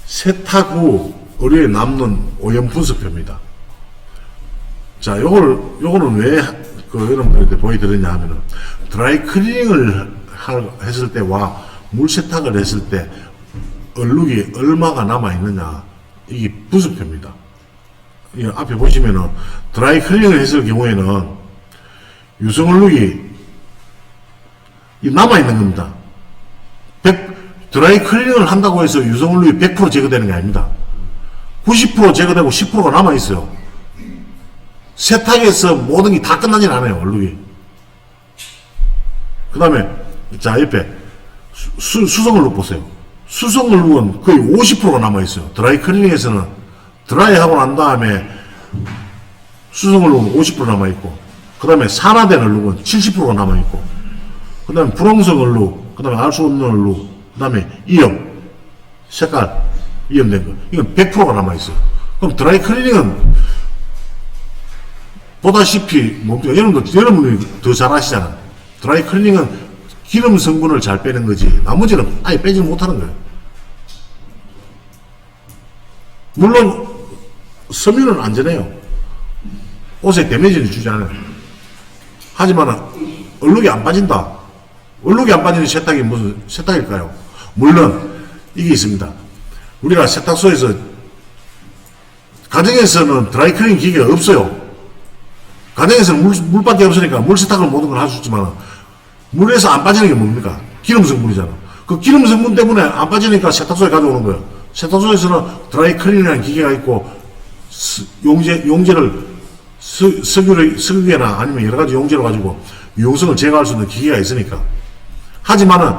세탁 후 의류에 남는 오염 분석표입니다. 자, 요거는 왜 여러분들한테 보여드렸냐 하면은 드라이 클리닝을 했을 때와 물 세탁을 했을 때 얼룩이 얼마가 남아있느냐, 이게 분석표입니다. 이 앞에 보시면은 드라이 클리닝을 했을 경우에는 유성 얼룩이 남아있는 겁니다. 드라이 클리닝을 한다고 해서 유성 얼룩이 100% 제거되는 게 아닙니다. 90% 제거되고 10%가 남아있어요. 세탁에서 모든 게 다 끝나진 않아요, 얼룩이. 그 다음에, 자, 옆에, 수성 얼룩 보세요. 수성 얼룩은 거의 50%가 남아있어요. 드라이 클리닝에서는 드라이 하고 난 다음에 수성 얼룩은 50% 남아있고, 그 다음에 산화된 얼룩은 70%가 남아있고, 그 다음에 불황성 얼룩, 그 다음에 알 수 없는 얼룩, 그 다음에 이염, 색깔, 이염된 거. 이건 100%가 남아있어요. 그럼 드라이 클리닝은 보다시피, 여러분들이 더 잘 아시잖아요. 드라이 클리닝은 기름 성분을 잘 빼는 거지, 나머지는 아예 빼지 못하는 거예요. 물론, 섬유는 안전해요. 옷에 데미지를 주지 않아요. 하지만, 얼룩이 안 빠진다. 얼룩이 안 빠지는 세탁이 무슨 세탁일까요? 물론, 이게 있습니다. 우리가 세탁소에서, 가정에서는 드라이 클리닝 기계가 없어요. 가정에서는 물밖에 없으니까 물 세탁을 모든 걸 할 수 있지만, 물에서 안 빠지는 게 뭡니까? 기름 성분이잖아. 그 기름 성분 때문에 안 빠지니까 세탁소에 가져오는 거예요. 세탁소에서는 드라이 클리닝이라는 기계가 있고, 용제를 석유계나 아니면 여러 가지 용제로 가지고 유용성을 제거할 수 있는 기계가 있으니까. 하지만은,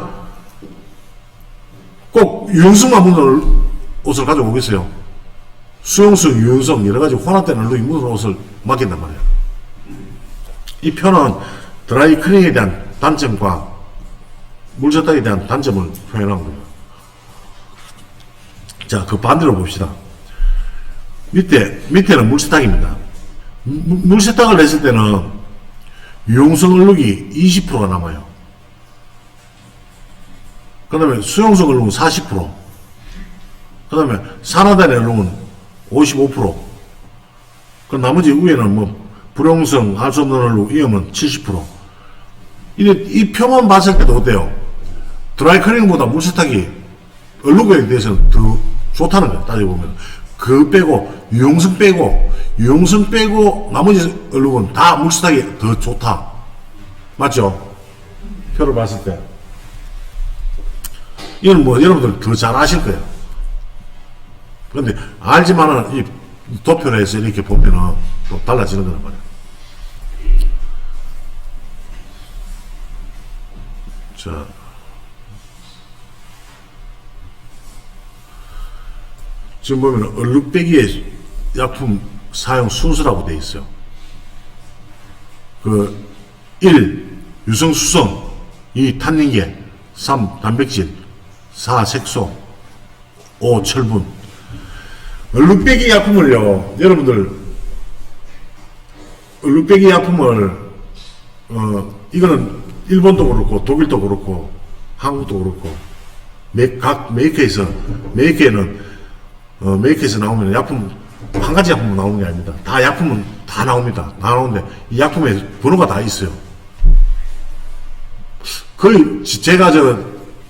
꼭 유용성만 묻는 옷을 가져오겠어요. 수용성, 유용성, 여러 가지 혼합된 얼룩이 묻은 옷을 맡긴단 말이에요. 이 표는 드라이 클리닝에 대한 단점과 물세탁에 대한 단점을 표현한 거예요. 자, 그 반대로 봅시다. 밑에는 물세탁입니다. 물세탁을 했을 때는 유용성 얼룩이 20%가 남아요. 그 다음에 수용성 얼룩은 40%. 그 다음에 산화된 얼룩은 55%. 그 나머지 위에는 불용성, 알 수 없는 얼룩, 이염은 70%. 이 표만 봤을 때도 어때요? 드라이 클리닝보다 물세탁이 얼룩에 대해서는 더 좋다는 거예요, 따져보면. 그거 빼고, 유용성 빼고, 나머지 얼룩은 다 물세탁이 더 좋다. 맞죠? 표를 봤을 때. 이건 여러분들 더 잘 아실 거예요. 그런데, 알지만은, 이 도표를 해서 이렇게 보면은 또 달라지는 거란 말이에요. 자, 지금 보면 얼룩 빼기에 약품 사용 순서라고 되어 있어요. 1. 유성 수성, 2. 탄닌계, 3. 단백질, 4. 색소, 5. 철분. 얼룩 빼기 약품을요, 여러분들 얼룩 빼기 약품을 이거는 일본도 그렇고 독일도 그렇고 한국도 그렇고 각 메이커에서 나오면 약품 한 가지 약품은 나오는 게 아닙니다. 다 약품은 다 나옵니다. 다 나오는데 이 약품에 번호가 다 있어요. 거의 제가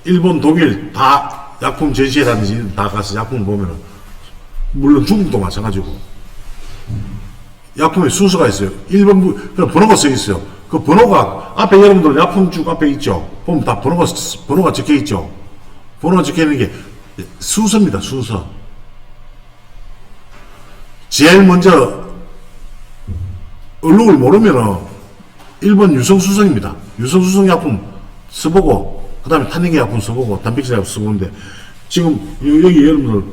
일본 독일 다 약품 전시회라든지 다 가서 약품을 보면은 물론 중국도 마찬가지고 약품에 순서가 있어요. 1번 그런 번호가 써 있어요. 그 번호가 앞에 여러분들 약품 쭉 앞에 있죠. 보면 다 번호가 적혀 있죠. 번호가 적혀 있는 게 순서입니다. 순서. 제일 먼저 얼룩을 모르면은 1번 유성수성입니다. 유성수성 약품 써보고 그 다음에 탄닌계 약품 써보고 단백질 약품 써보는데 지금 여기 여러분들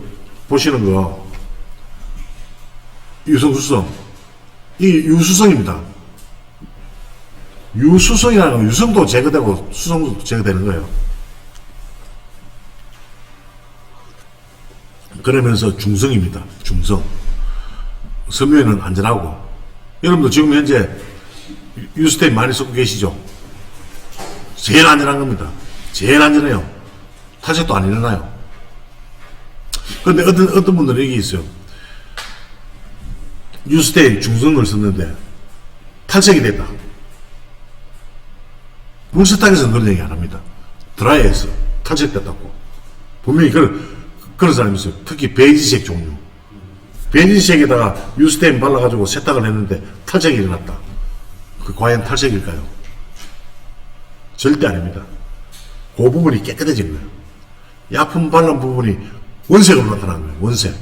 보시는 거 유성수성 이 유수성입니다. 유수성이라는 건 유성도 제거되고 수성도 제거되는 거예요. 그러면서 중성입니다. 중성. 섬유에는 안전하고. 여러분들 지금 현재 유스테인 많이 쓰고 계시죠? 제일 안전한 겁니다. 제일 안전해요. 탈색도 안 일어나요. 그런데 어떤 분들은 얘기 있어요. 뉴스테이 중성을 썼는데 탈색이 됐다. 물세탁에서는 그런 얘기 안 합니다. 드라이에서 탈색됐다고. 분명히 그런 사람이 있어요. 특히 베이지색 종류. 베이지색에다가 뉴스테인 발라가지고 세탁을 했는데 탈색이 일어났다. 그 과연 탈색일까요? 절대 아닙니다. 그 부분이 깨끗해진 거예요. 약품 바른 부분이 원색으로 나타난 거예요. 원색.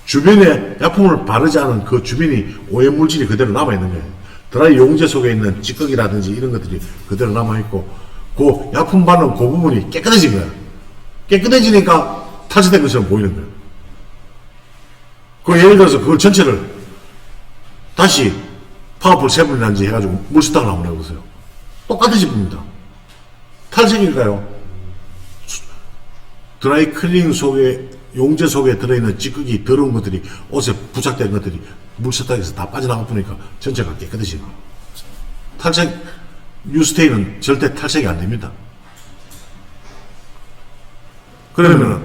주변에 약품을 바르지 않은 그 주변이 오염물질이 그대로 남아있는 거예요. 드라이 용제 속에 있는 찌꺼기라든지 이런 것들이 그대로 남아있고, 그 약품 바른 그 부분이 깨끗해진 거예요. 깨끗해지니까 탈색된 것처럼 보이는 거예요. 그 예를 들어서 그걸 전체를 다시 파워풀 세분이라든지 해가지고 물세탁을 한번 해보세요. 똑같아질 겁니다. 탈색일까요? 드라이 클리닝 속에, 용제 속에 들어있는 찌꺼기, 더러운 것들이, 옷에 부착된 것들이 물세탁에서 다 빠져나가 보니까 전체가 깨끗해지는 거예요. 탈색, 뉴스테인은 절대 탈색이 안 됩니다. 그러면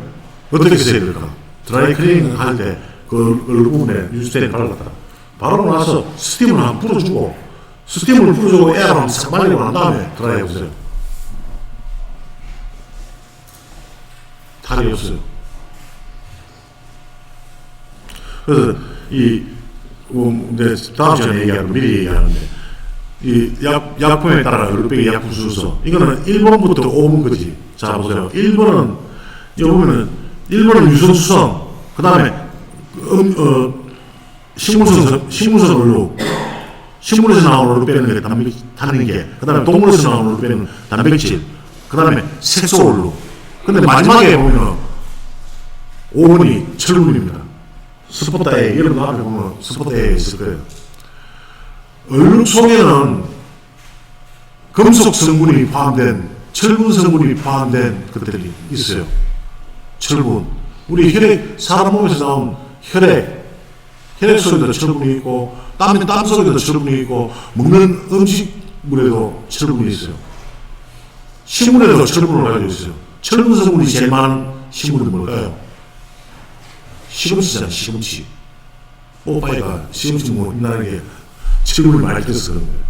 어떻게 써야 될까? 드라이 클리닝 할 때 그 얼굴 부분에 뉴스테인 발랐다. 바르고 나서 스팀을 한번 풀어주고, 스팀을 풀어주고 에어를 한번 싹 말리고 난 다음에 드라이 해보세요. 탈이 없어요. 그래서 다음 시간에 얘기하는, 미리 얘기하는데, 이 약품에 따라 얼룩배기 약품 순서. 이거는 1번부터 5번 거지. 자, 보세요. 1번은, 여기 보면은, 1번은 유성수성, 그 다음에, 식물성 얼룩, 식물에서 나오는 얼룩 빼는 게 타는 게, 그 다음에 동물에서 나오는 얼룩 빼는 단백질, 그 다음에 색소 얼룩. 근데 마지막에 보면 5번이 철분입니다. 스포타에, 여러분 앞에 보면 스포타에 있을 거예요. 얼룩 속에는 금속 성분이 포함된, 철분 성분이 포함된 것들이 있어요. 철분. 우리 혈액, 사람 몸에서 나온 혈액 속에도 철분이 있고, 땀 속에도 철분이 있고, 먹는 음식물에도 철분이 있어요. 식물에도 철분을 가지고 있어요. 철분 성분이 제일 많은 식물이 뭘까요? 시금치잖아요, 시금치. 뽀빠이가 시금치 뭐 있다는 게 철분을 많이 떠서 그런 거예요.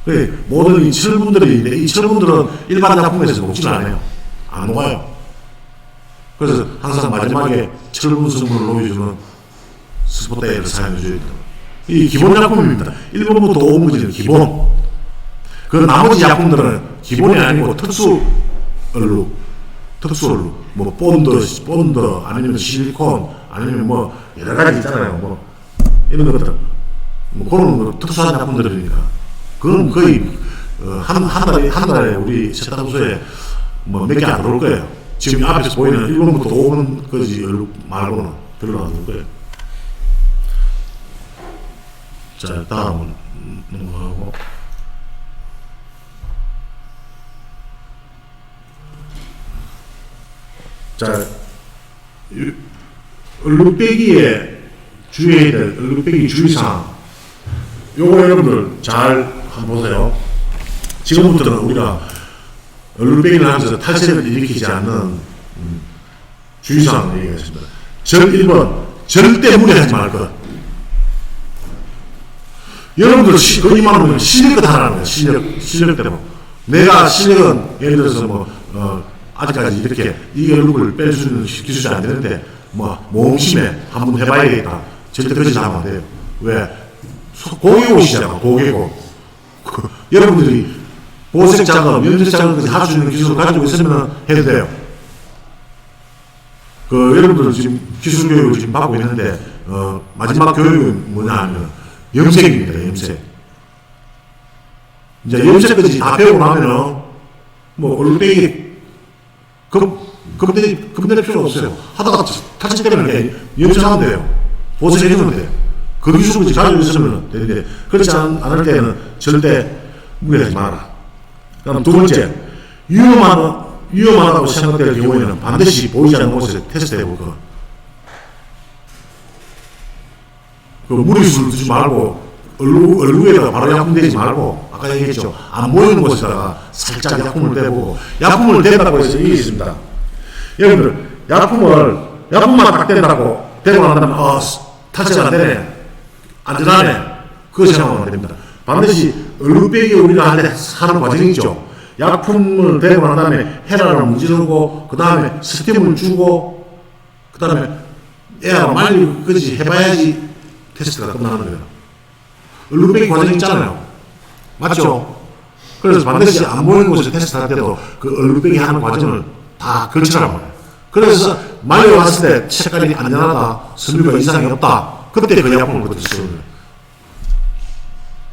그래, 모든 이 철분들이 있는데, 이 철분들은 일반 약품에서 먹지는 않아요. 안 녹아요. 그래서 항상 마지막에 철분 성분을 녹여주는 스포테이를 사용해줘야 돼요. 이 기본 약품입니다. 1번부터 5번까지는 기본. 그 나머지 약품들은 기본이 아니고 특수 얼룩, 뭐 본드, 아니면 실리콘, 아니면 뭐 여러 가지 있잖아요. 뭐 이런 것들, 뭐 그런 특수한 약품들이니까. 그건 거의 한 달에 우리 세탁소에 뭐 몇 개 안 들어올 거예요. 지금 앞에서 보이는 1번부터 5번까지 얼룩 말고는 별로 안 들어올 거예요. 자, 다음은 넘어가고. 자, 얼룩배기에 주의해야 될 얼룩배기 주의사항. 요거 여러분들 잘 한번 보세요. 지금부터는 우리가 얼룩배기를 하면서 탈색을 일으키지 않는 주의사항을 얘기하겠습니다. 1번, 절대 무리하지 말 것. 여러분들 거의 말하면 실력껏 하라는 거예요. 실력대로. 내가 실력은 예를 들어서 뭐 아직까지 이렇게 이 얼룩을 뺄 수 있는 기술이 안 되는데 뭐 모험심에 한번 해봐야겠다. 절대 그러지 않으면 안 돼요. 왜? 고개고시잖아. 고개고. 여러분들이 보색 작업, 연색 작업까지 할 수 있는 기술을 가지고 있으면 해도 돼요. 여러분들 지금 기술 교육을 지금 받고 있는데 마지막 교육은 뭐냐 하면 염색입니다. 염색. 이제 염색까지 다 배우고 나면은 뭐 얼룩배기 겁낼 필요 없어요. 하다가 탈색되면 염색하면 돼요. 보색해주면 돼요. 그 기술을 가지고 있으면 되는데 그렇지 않을 때는 절대 무리하지 마라. 그다음 두 번째, 위험하다고 생각될 경우에는 반드시 보이지 않는 곳에서 테스트 해볼 거. 무리수를 두지 말고 얼룩에다가 바로 약품 대지 말고, 아까 얘기했죠. 안 보이는 곳에다가 살짝 약품을 대보고, 약품을 댄다고 해서 이게 있습니다. 여러분들, 약품만 딱 댄다고, 대고 난 다음에, 탈취가 안 되네. 안전하네. 그거 생각하면 안 됩니다. 반드시 얼룩배기 우리가 하는 과정이죠. 약품을 대고 난 다음에 헤라를 문지르고, 그 다음에 스팀을 주고, 그 다음에 에어로 말리고, 그렇지 해봐야지 테스트가 끝나는 거예요. 얼룩배기 과정 있잖아요. 맞죠? 그래서 반드시 안 보이는 곳에 테스트 할 때도 그 얼룩배기 하는 과정을 다 거치라고 해요. 그래서 말려왔을 때 색깔이 안전하다, 섬유가 이상이 없다. 그때 그 약품을 그때 쓰는 거예요.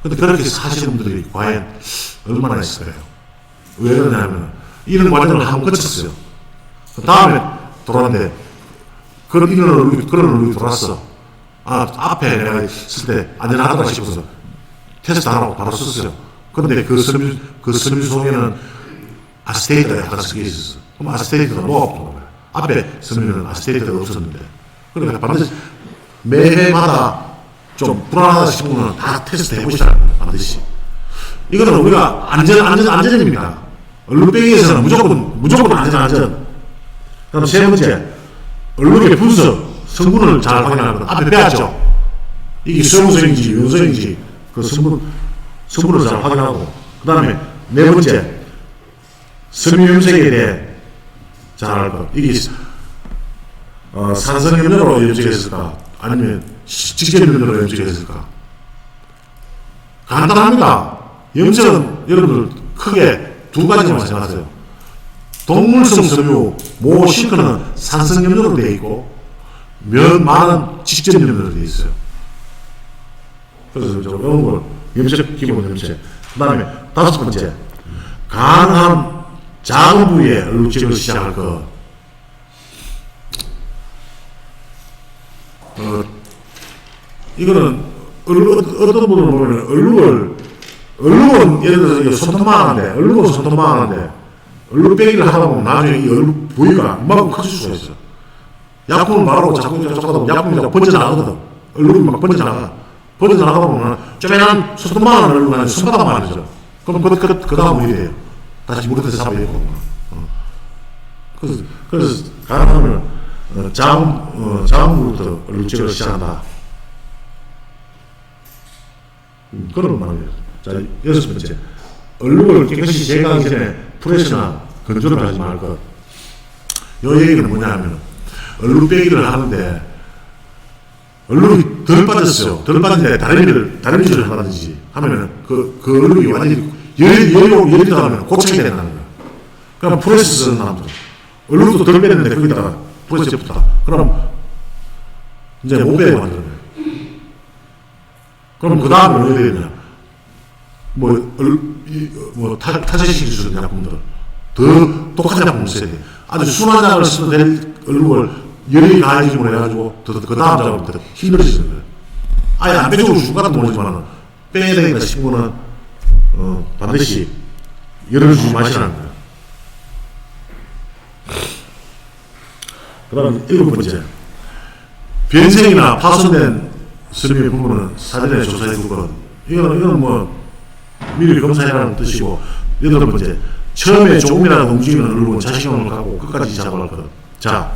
근데 그렇게 사시는 분들이 과연 얼마나 있을까요? 왜 그러냐면 이런 과정을 한번 거쳤어요. 그 다음에 돌아왔는데 그런 얼룩이 돌았어. 앞에 내가 쓸 때 안전하다 싶어서 테스트 안 하고 바로 썼어요. 근데 그 섬유 속에는 아세테이트가 약간 섞여 있었어. 그럼 아세테이트가 녹아버린 거예요. 앞에 섬유는 아세테이트가 없었는데. 그러니까 반드시 매해마다 좀 불안하다 싶으면 다 테스트 해보시라는 거예요. 반드시. 이거는 우리가 안전입니다. 얼룩배기에서는 무조건 안전. 그다음 세 번째, 얼룩의 분석, 성분을 잘 확인하는 것. 앞에 배웠죠? 이게 수용성인지 유효성인지 그 성분을 잘 확인하고, 그 다음에 네 번째, 섬유 염색에 대해 잘 알 것. 이게 산성염료로 염색했을까? 아니면 직접염료로 염색했을까? 간단합니다. 염색은 여러분들 크게 두 가지만 생각하세요. 동물성 섬유, 싱크는 산성염료로 되어 있고, 많은 직접염료로 되어 있어요. 그래서 이런 걸 염색, 기본 염색. 그 다음에 다섯 번째, 가능한 작은 부위에 얼룩집을 시작할 것. 이거는 어떤 분들은 보면 얼룩은 예를 들어서 손톱만 하는데 얼룩배기를 하다 보면 나중에 이 얼룩 부위가 이만큼 커질 수가 있어. 약품을 바르고 자꾸 하다 보면 약품이 번져나가거든. 얼룩이 막 번져나가다 보면 쪼매난 손톱만 하는 얼룩은 아니고 손바닥만 하죠. 그럼 그 다음은 이래요. 다시 무릎에서 잡아야 되고. 그래서 가능하면 작은 부위부터 얼룩집을 시작한다. 그런 말이에요. 자, 여섯 번째. 얼룩을 깨끗이 제거하기 전에 프레스나 건조를 하지 말 것. 요 얘기는 뭐냐면, 얼룩배기를 하는데, 얼룩이 덜 빠졌어요. 덜 빠진데 다른 일을 하든지 하면은, 그 얼룩이 완전히 열이 들어가면 고착이 되는 거예요. 그럼 프레스 쓰는 사람들. 얼룩도 덜 뺐는데 거기다가 프레스에 붙다. 그럼, 이제 못 빼고 만드는 거예요. 그럼 그 다음에 어떻게 되냐. 탈세시킬 수 있는 약품들. 더 독한 약품을 써야 돼. 아주 순한 약을 써도 될 얼룩을 열이 가해지고 해가지고, 그 다음 작업부터 힘들어지는 거예요. 아예 안 빼주고 숟가락도 모르지만, 빼야 되겠다 싶으면, 반드시 열을 주지 마시라는 거예요. 그 다음 일곱 번째. 변색이나 파손된 섬유의 부분은 사전에 조사해 줄 것. 이거는 미리 검사해라는 뜻이고, 여덟 번째. 처음에 조금이라도 움직이는 얼룩은 자신감을 갖고 끝까지 작업할 것. 자,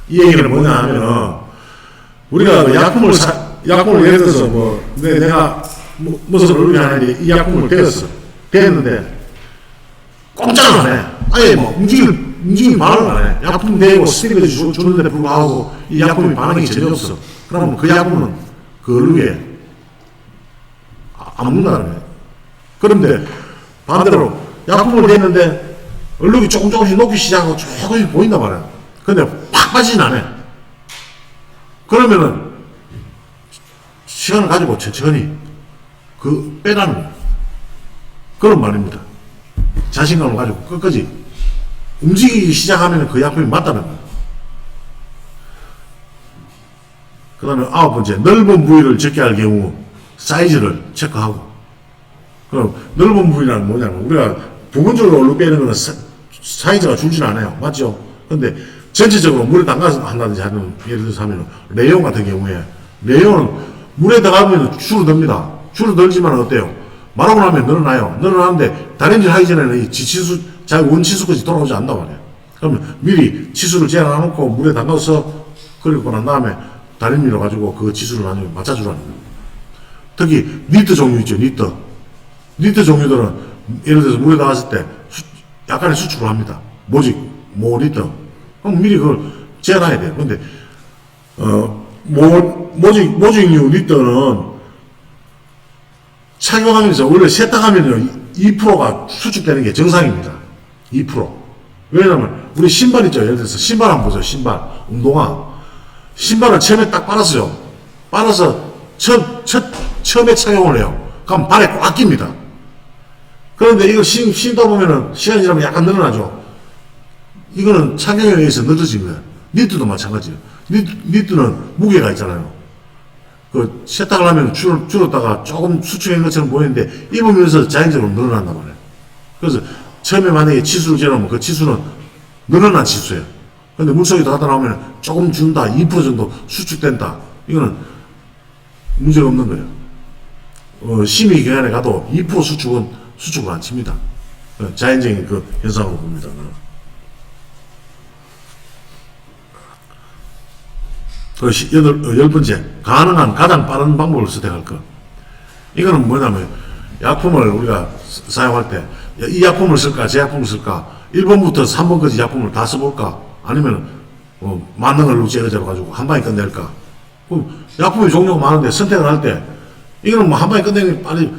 이 얘기는 뭐냐 하면은, 우리가 그 약품을 예를 들어서 내가 무슨 얼룩이 하는데 이 약품을 대었는데, 꼼짝을 안 해. 아예 움직임 반응을 안 해. 약품 대고 스티커 주는데 불구하고 이 약품이 반응이 전혀 없어. 그러면 그 약품은 그 얼룩에 안 묻는다는 거예요. 그런데 반대로 약품을 댔는데 얼룩이 조금씩 녹기 시작하고 조금씩 보인단 말이야. 근데 팍 빠지진 않아. 그러면은 시간을 가지고 천천히 빼라는 거예요. 그런 말입니다. 자신감을 가지고 끝까지 움직이기 시작하면 그 약품이 맞다는 거예요. 그 다음에 아홉 번째, 넓은 부위를 적게 할 경우 사이즈를 체크하고. 그럼 넓은 부위란 뭐냐면, 우리가 부분적으로 얼룩 빼는 거는 사이즈가 줄진 않아요. 맞죠? 근데 전체적으로 물에 담가서 한다든지 하는, 예를 들어서 하면 레이온 같은 경우에, 레이온은 물에 들어가면 줄어듭니다. 줄어들지만 어때요? 마르고 나면 늘어나요. 늘어나는데 다림질 하기 전에는 이 지치수, 자기 원치수까지 돌아오지 않는단 말이에요. 그러면 미리 치수를 재놔놓고 물에 담가서 끓이고 난 다음에 다림질을 가지고 그 치수를 나중에 맞춰주라는 거예요. 특히 니트 종류 있죠, 니트. 니트 종류들은 예를 들어서 물에 나갔을 때 약간의 수축을 합니다. 모직, 모니터. 그럼 미리 그걸 재놔야 돼요. 근데, 모직류 니트는 착용하면서 원래 세탁하면 2%가 수축되는 게 정상입니다. 2%. 왜냐면, 우리 신발 있죠. 예를 들어서 신발 한번 보세요. 신발. 운동화. 신발을 처음에 딱 빨았어요. 빨아서 처음에 착용을 해요. 그럼 발에 꽉 낍니다. 그런데 이걸 신다 보면은 시간이 지나면 약간 늘어나죠. 이거는 착용에 의해서 늘어진 거예요. 니트도 마찬가지예요. 니트는 무게가 있잖아요. 그 세탁을 하면 줄었다가 조금 수축한 것처럼 보이는데 입으면서 자연적으로 늘어난단 말이에요. 그래서 처음에 만약에 치수를 재놓으면 그 치수는 늘어난 치수예요. 근데 물속에 들어갔다 나오면 조금 준다, 2% 정도 수축된다. 이거는 문제가 없는 거예요. 심의 기관에 가도 2% 수축을 안 칩니다. 자연적인 그 현상으로 봅니다. 열 번째, 가능한 가장 빠른 방법을 선택할 것. 이거는 뭐냐면, 약품을 우리가 사용할 때, 이 약품을 쓸까, 제 약품을 쓸까, 1번부터 3번까지 약품을 다 써볼까, 아니면, 맞는 걸로 제거해가지고 한 방에 끝낼까. 약품의 종류가 많은데 선택을 할 때, 이거는 뭐 한 방에 끝내기 빨리,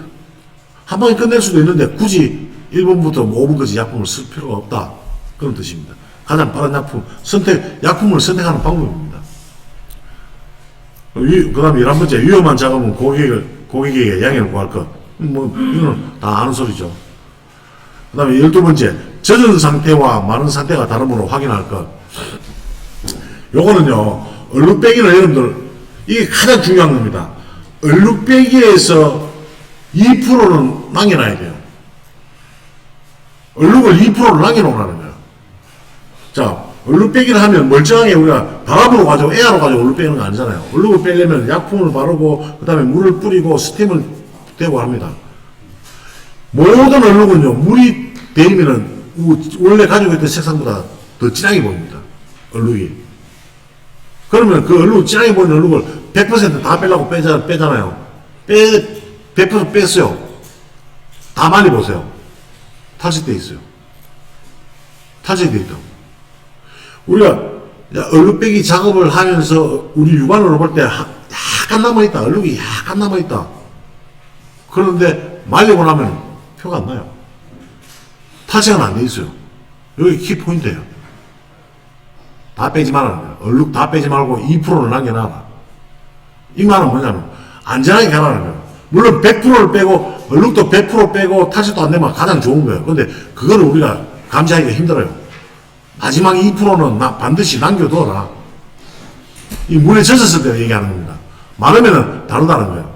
한 방에 끝낼 수도 있는데, 굳이 1번부터 5번까지 약품을 쓸 필요가 없다. 그런 뜻입니다. 가장 빠른 약품을 선택하는 방법입니다. 그 다음에 11번째, 위험한 작업은 고객에게 양해를 구할 것. 이거는 다 아는 소리죠. 그 다음에 12번째, 젖은 상태와 마른 상태가 다름으로 확인할 것. 요거는요, 얼룩배기는 여러분들, 이게 가장 중요한 겁니다. 얼룩배기에서 2%는 남겨놔야 돼요. 얼룩을 2%를 남겨놓으라는 거예요. 자, 얼룩 빼기를 하면 멀쩡하게 우리가 바람으로 가지고 에어로 가지고 얼룩 빼는 거 아니잖아요. 얼룩을 빼려면 약품을 바르고 그 다음에 물을 뿌리고 스팀을 대고 합니다. 모든 얼룩은요, 물이 데이면은 원래 가지고 있던 색상보다 더 진하게 보입니다. 얼룩이. 그러면 그 얼룩, 진하게 보이는 얼룩을 100%다 빼려고 빼잖아요. 100% 뺐어요. 다 많이 보세요. 탈색돼 있어요. 탈색돼 있다고. 우리가 얼룩 빼기 작업을 하면서 우리 육안으로 볼 때 약간 남아있다. 얼룩이 약간 남아있다. 그런데 말리고 나면 표가 안 나요. 탈색은 안 돼 있어요. 여기 키포인트예요. 다 빼지 말라는 거예요. 얼룩 다 빼지 말고 2%를 남겨놔라. 이 말은 뭐냐면 안전하게 가라는 거예요. 물론 100%를 빼고 얼룩도 100% 빼고 탈색도 안 되면 가장 좋은 거예요. 근데 그거를 우리가 감지하기가 힘들어요. 마지막 2%는 반드시 남겨둬라. 이 물에 젖었을 때 얘기하는 겁니다. 많으면은 다르다는 거예요.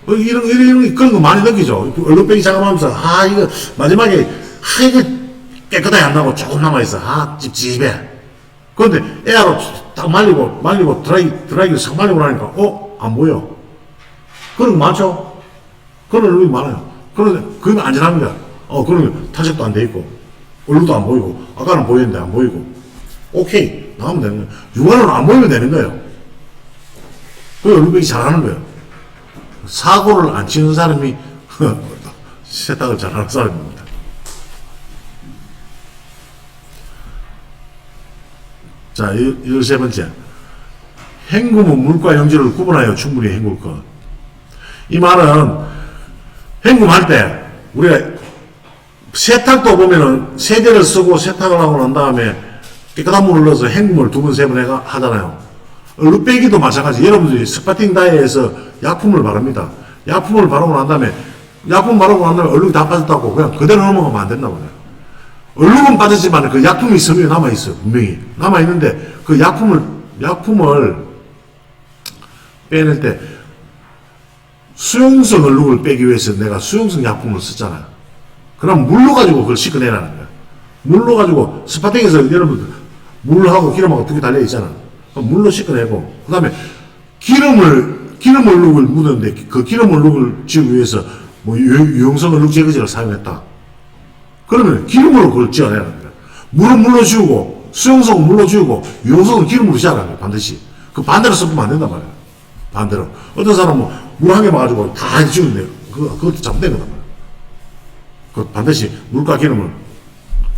그런 거 많이 느끼죠. 얼룩배기 작업하면서, 이거, 마지막에, 이거 깨끗하게 안 나고 조금 남아있어. 찝찝해. 그런데 에어로 딱 말리고, 드라이기로 싹 말리고 나니까, 안 보여. 그런 거 많죠? 그런 얼룩이 많아요. 그런데, 그건 안전합니다. 그러면 탈색도 안 돼 있고. 얼룩도 안 보이고, 아까는 보이는데 안 보이고. 오케이. 나가면 되는 거예요. 육안으로 안 보이면 되는 거예요. 그 얼룩배기 잘하는 거예요. 사고를 안 치는 사람이 세탁을 잘하는 사람입니다. 자, 13번째. 헹굼은 물과 영지를 구분하여 충분히 헹굴 것. 이 말은 헹굼할 때 우리가 세탁도 보면은 세제를 쓰고 세탁을 하고 난 다음에 깨끗한 물을 넣어서 헹굼을 2번, 3번 하잖아요. 얼룩 빼기도 마찬가지. 여러분들이 스파팅 다이에서 약품을 바릅니다. 약품을 바르고 난 다음에 얼룩이 다 빠졌다고 그냥 그대로 넘어가면 안 된다고 해요. 얼룩은 빠졌지만 그 약품이 섬유에 남아있어요. 분명히. 남아있는데 그 약품을 빼낼 때 수용성 얼룩을 빼기 위해서 내가 수용성 약품을 썼잖아요. 그럼 물로 가지고 그걸 씻어내라는 거야. 물로 가지고 스파팅에서 여러분들 물하고 기름하고 두 개 달려있잖아. 그럼 물로 씻어내고 그 다음에 기름 얼룩을 묻었는데 그 기름 얼룩을 지우기 위해서 뭐 유용성 얼룩 제거제를 사용했다. 그러면 기름으로 그걸 지어내야 합니다. 물은 물로 지우고 수용성은 물로 지우고 유용성은 기름으로 지어야 합니다. 반드시. 그 반대로 써보면 안 된단 말이에요. 반대로. 어떤 사람은 물 한 개 막아주고 다 지우는데 그것도 잘못된 거단 말이에요. 그 반드시 물과 기름을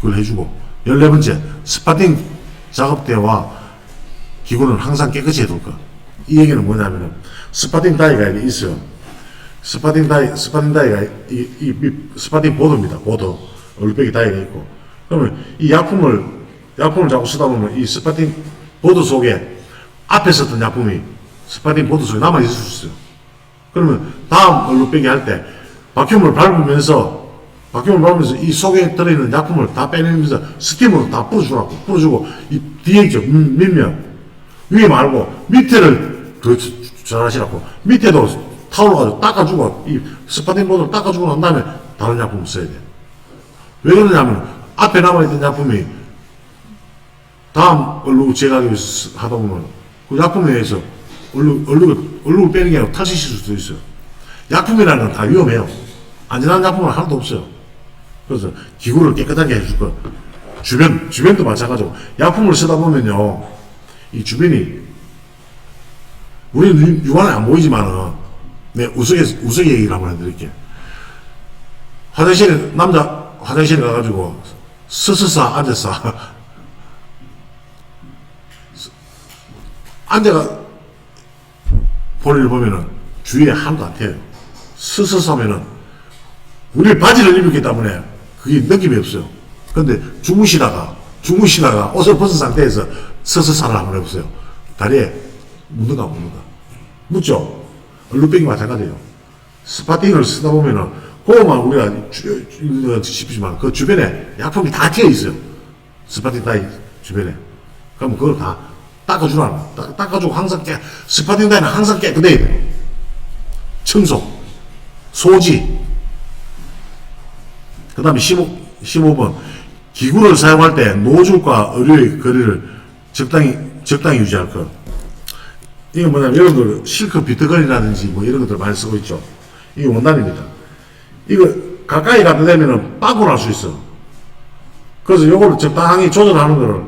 그걸 해주고. 14번째, 스파팅 작업 때와 기구는 항상 깨끗이 해둘 것. 이 얘기는 뭐냐면은 스파팅 다이가 있어요. 스파팅 다이가 스파팅 보드입니다. 보드. 얼룩배기 다이가 있고. 그러면 이 약품을 자꾸 쓰다 보면 이 스파팅 보드 속에 앞에 썼던 약품이 스파팅 보드 속에 남아 있을 수 있어요. 그러면 다음 얼룩배기 할 때 바큐um을 밟으면서 이 속에 들어있는 약품을 다 빼내면서 스팀으로 다 뿌려주고 이 뒤에 있죠. 밑면 위에 말고 밑에를 더 잘하시라고 밑에도 타올로 가지고 닦아주고 이 스파팅 보드를 닦아주고 난 다음에 다른 약품을 써야 돼요. 왜 그러냐면 앞에 남아있던 약품이 다음 얼룩을 제거하기 위해서 하다 보면 그 약품에 의해서 얼룩을 빼는 게 아니라 탈취실 수도 있어요. 약품이라는 건 다 위험해요. 안전한 약품은 하나도 없어요. 그래서 기구를 깨끗하게 해줄 것. 주변도 마찬가지고 약품을 쓰다 보면요, 이 주변이 우리는 육안에 안 보이지만은 내 우스개 얘기를 한번 해드릴게요. 남자 화장실에 가가지고 스스사 앉아서 앉아가 볼일 보면은 주위에 하나도 안 튀어요. 스스사면은 우리 바지를 입었기 때문에 그게 느낌이 없어요. 근데 주무시다가 옷을 벗은 상태에서 스스사를 한번 해보세요. 다리에 묻는가 묻죠? 얼룩배기 마찬가지예요. 스파팅을 쓰다 보면은 그거만 우리가 싶지만 그 주변에 약품이 다 튀어 있어요. 스파팅 다이 주변에. 그러면 그걸 다 닦아주라. 닦아주고 항상 스파팅 다이는 항상 깨끗해야 돼요. 청소, 소지. 그 다음에 15번. 기구를 사용할 때 노즐과 의류의 거리를 적당히 유지할 것. 이게 뭐냐면 여러분들 실크 비트건이라든지 뭐 이런 것들 많이 쓰고 있죠. 이게 원단입니다. 이거 가까이 가다 되면은 빠꾸 날 수 있어. 그래서 요거를 적당히 조절하는 거를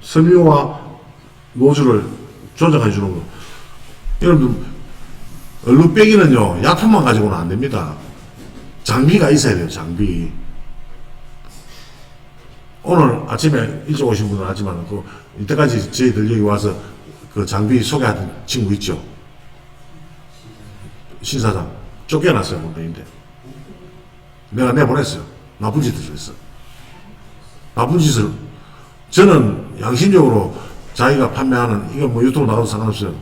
섬유와 노즐을 조정해 주는 거. 여러분들 얼룩 빼기는요 약품만 가지고는 안 됩니다. 장비가 있어야 돼요. 장비. 오늘 아침에 일찍 오신 분은 알지만 이때까지 저희들 여기 와서 그 장비 소개하던 친구 있죠. 신사장 쫓겨났어요. 본인인데 내가 내보냈어요. 나쁜 짓을 했어. 나쁜 짓을. 저는 양심적으로 자기가 판매하는, 이거 뭐 유튜브 나가도 상관없어요.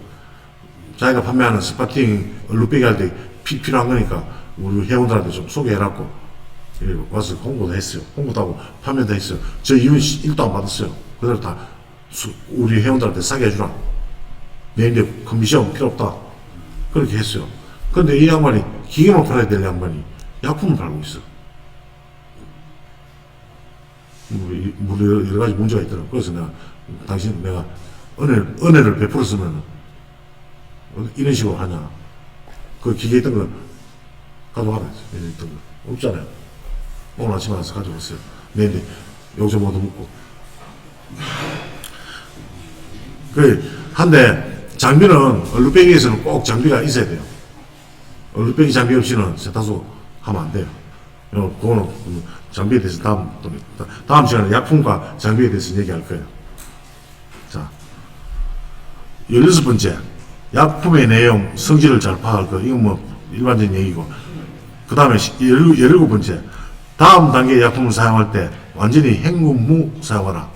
자기가 판매하는 스파팅 얼룩배기 할 때 필요한 거니까 우리 회원들한테 좀 소개해놨고 와서 홍보도 했어요. 홍보도 하고 판매도 했어요. 저 이윤 1도 안 받았어요. 그대로 다 우리 회원들한테 싸게 해주라. 내 이제 커미션 필요 없다. 그렇게 했어요. 근데 이 양반이 기계만 팔아야 될 양반이 약품을 팔고 있어. 뭐 여러 가지 문제가 있더라고. 그래서 내가 은혜를 베풀었으면 이런 식으로 하냐. 그 기계 있던 거 가져와라. 있던 거 없잖아요. 오늘 아침에 와서 가져왔어요. 내일 용서 모두 묻고. 한데 장비는 얼룩배기에서는 꼭 장비가 있어야 돼요. 얼룩배기 장비 없이는 세탁소 하면 안 돼요. 그거는 장비에 대해서 다음 시간에 약품과 장비에 대해서 얘기할 거예요. 자, 16번째. 약품의 내용, 성질을 잘 파악할 것. 이건 뭐 일반적인 얘기고. 그 다음에 17번째. 다음 단계의 약품을 사용할 때 완전히 헹굼 후 사용하라.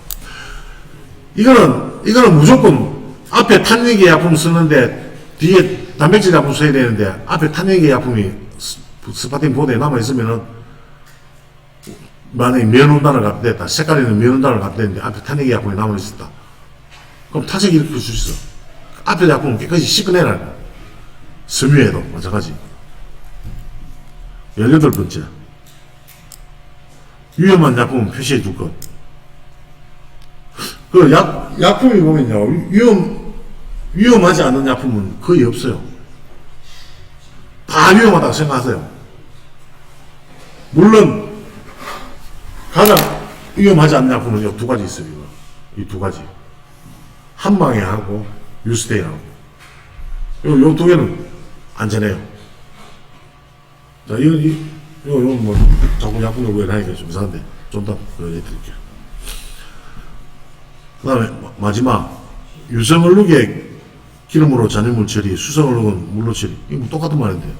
이거는 무조건 앞에 탄력의 약품 쓰는데 뒤에 단백질 약품 써야 되는데 앞에 탄력의 약품이 스파팅 보드에 남아있으면은 만약에 면온단을 갖다 댔다. 색깔 있는 면온단을 갖다 댔는데 앞에 탄력의 약품이 남아있었다. 그럼 탈색이 일으킬 수 있어. 앞에 약품은 깨끗이 씻어내라. 섬유에도 마찬가지. 18번째. 위험한 약품은 표시해 줄 것. 약품이 보면요, 위험하지 않는 약품은 거의 없어요. 다 위험하다고 생각하세요. 물론 가장 위험하지 않는 약품은 이 두 가지 있어요. 이 두 가지. 한방에하고 유스테인하고. 요 두 개는 안전해요. 자, 이건 뭐, 자꾸 약품 요구에 하니까 좀 이상한데, 좀 더 보여드릴게요. 그 다음에, 마지막, 유성얼룩의 기름으로 잔여물 처리, 수성얼룩은 물로 처리. 이거 뭐 똑같은 말인데.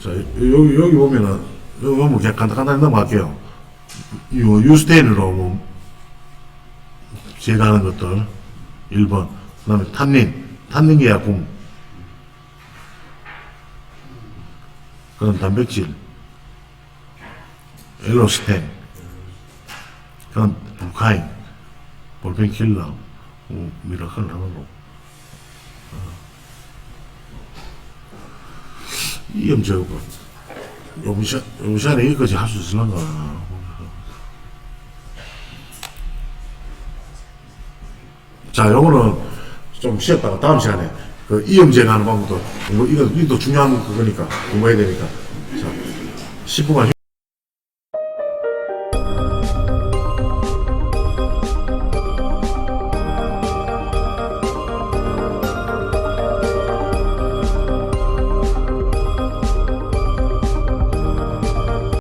자, 여기 보면은, 여기 보면 그냥 간단히 넘어갈게요. 이 유스테인으로 뭐, 제거하는 것들. 1번. 그 다음에 탄닌 계약품. 그런 단백질. 엘로스텐. 그런 부카인. 볼펜킬러. 미라클 하나로. 이염 제거. 요 시간에 이것까지 할 수 있을런가. 자, 요거는 좀 쉬었다가 다음 시간에 그 이염 제거하는 방법도 이것도 중요한 그거니까 공부해야 되니까. 자, 10분간